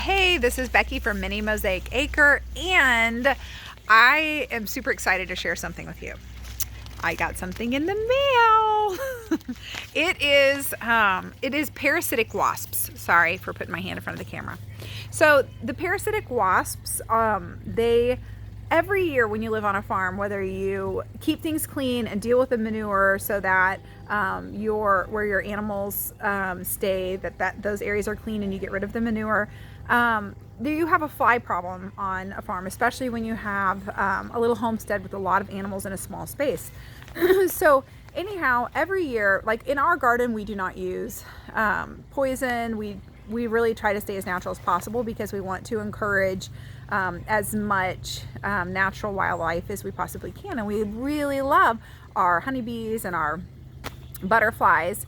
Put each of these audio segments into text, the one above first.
Hey, this is Becky from Mini Mosaic Acre, and I am super excited to share something with you. I got something in the mail. It is parasitic wasps. Sorry for putting my hand in front of the camera. So the parasitic wasps, every year when you live on a farm, whether you keep things clean and deal with the manure so that where your animals stay, that those areas are clean and you get rid of the manure, you have a fly problem on a farm, especially when you have a little homestead with a lot of animals in a small space. So anyhow, every year, like in our garden, we do not use poison. We really try to stay as natural as possible because we want to encourage as much natural wildlife as we possibly can. And we really love our honeybees and our butterflies.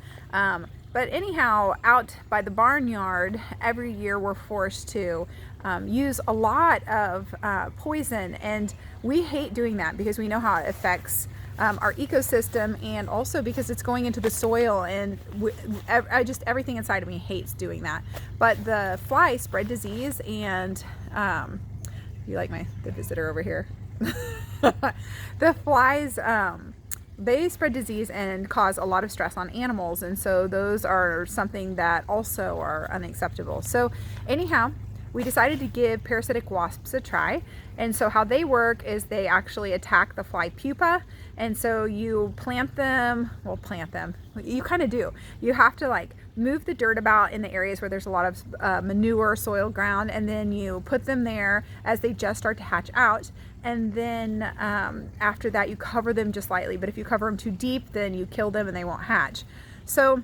But anyhow, out by the barnyard, every year we're forced to use a lot of poison. And we hate doing that because we know how it affects our ecosystem, and also because it's going into the soil, and everything inside of me hates doing that. But the flies spread disease, and you like the visitor over here? The flies, they spread disease and cause a lot of stress on animals, and so those are something that also are unacceptable. So anyhow, we decided to give parasitic wasps a try. And so how they work is they actually attack the fly pupa. And so you plant them, you kind of do. You have to move the dirt about in the areas where there's a lot of manure, soil, ground, and then you put them there as they just start to hatch out. And then after that, you cover them just lightly. But if you cover them too deep, then you kill them and they won't hatch. So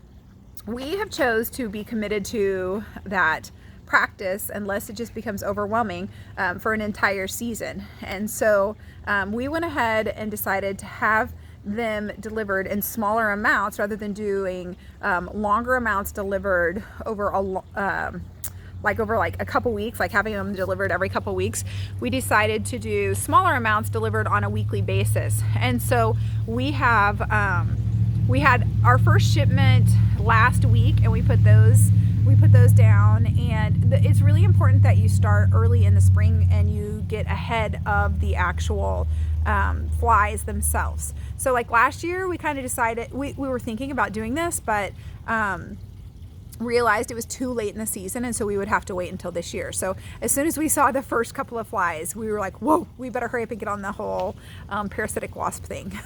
we have chose to be committed to that practice unless it just becomes overwhelming for an entire season. And so we went ahead and decided to have them delivered in smaller amounts rather than doing longer amounts delivered over a couple weeks, like having them delivered every couple weeks. We decided to do smaller amounts delivered on a weekly basis. And so we had our first shipment last week, and we put those down. And it's really important that you start early in the spring and you get ahead of the actual flies themselves. So like last year, we kind of decided, we were thinking about doing this, but realized it was too late in the season, and so we would have to wait until this year. So as soon as we saw the first couple of flies, we were like, whoa, we better hurry up and get on the whole parasitic wasp thing.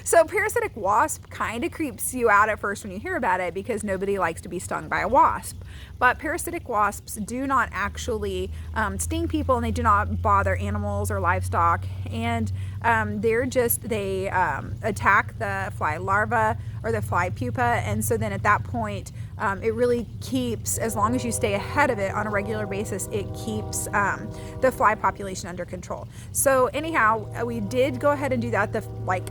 So parasitic wasp kind of creeps you out at first when you hear about it because nobody likes to be stung by a wasp. But parasitic wasps do not actually sting people, and they do not bother animals or livestock. And they attack the fly larva or the fly pupa. And so then at that point, it really keeps, as long as you stay ahead of it on a regular basis, it keeps the fly population under control. So anyhow, we did go ahead and do that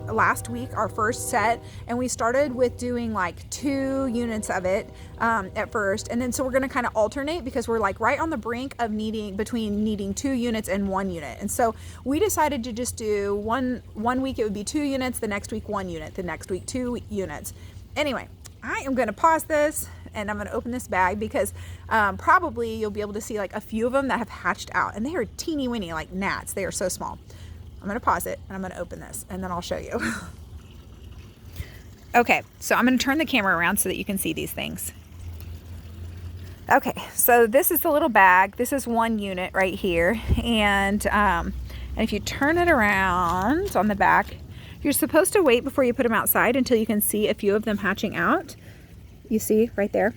last week, our first set, and we started with doing 2 units of it at first. And then so we're going to kind of alternate because we're right on the brink of needing 2 units and 1 unit. And so we decided to just do one week it would be 2 units, the next week 1 unit, the next week 2 units. Anyway, I am going to pause this and I'm going to open this bag because probably you'll be able to see a few of them that have hatched out, and they are teeny weeny like gnats. They are so small. I'm going to pause it and I'm going to open this and then I'll show you. Okay, so I'm going to turn the camera around so that you can see these things. Okay, so this is the little bag. This is 1 unit right here, and if you turn it around on the back, you're supposed to wait before you put them outside until you can see a few of them hatching out. You see right there?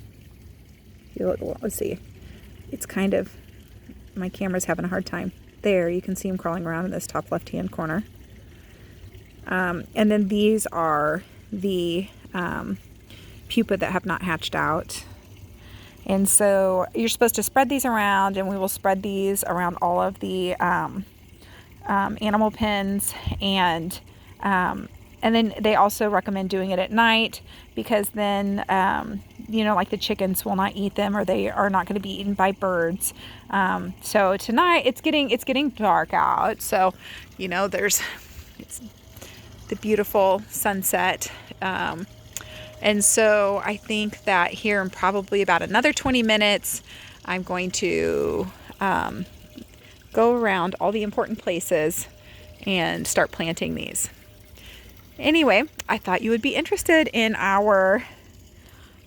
Let's see. It's kind of, my camera's having a hard time. There, you can see them crawling around in this top left-hand corner. And then these are the pupa that have not hatched out. And so you're supposed to spread these around, and we will spread these around all of the animal pens. And then they also recommend doing it at night because then, the chickens will not eat them, or they are not going to be eaten by birds. So tonight it's getting dark out. So, it's the beautiful sunset. And so I think that here in probably about another 20 minutes, I'm going to go around all the important places and start planting these. Anyway, I thought you would be interested in our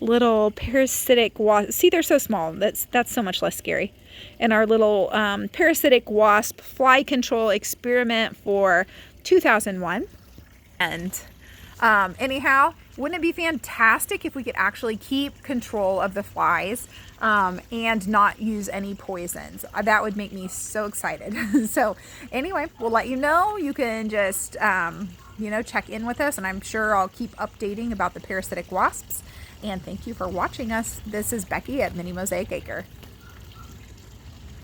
little parasitic wasp. See, they're so small. That's so much less scary. And our little parasitic wasp fly control experiment for 2001. And anyhow, wouldn't it be fantastic if we could actually keep control of the flies and not use any poisons? That would make me so excited. So anyway, we'll let you know. You can just, check in with us, and I'm sure I'll keep updating about the parasitic wasps. And thank you for watching us. This is Becky at Mini Mosaic Acre.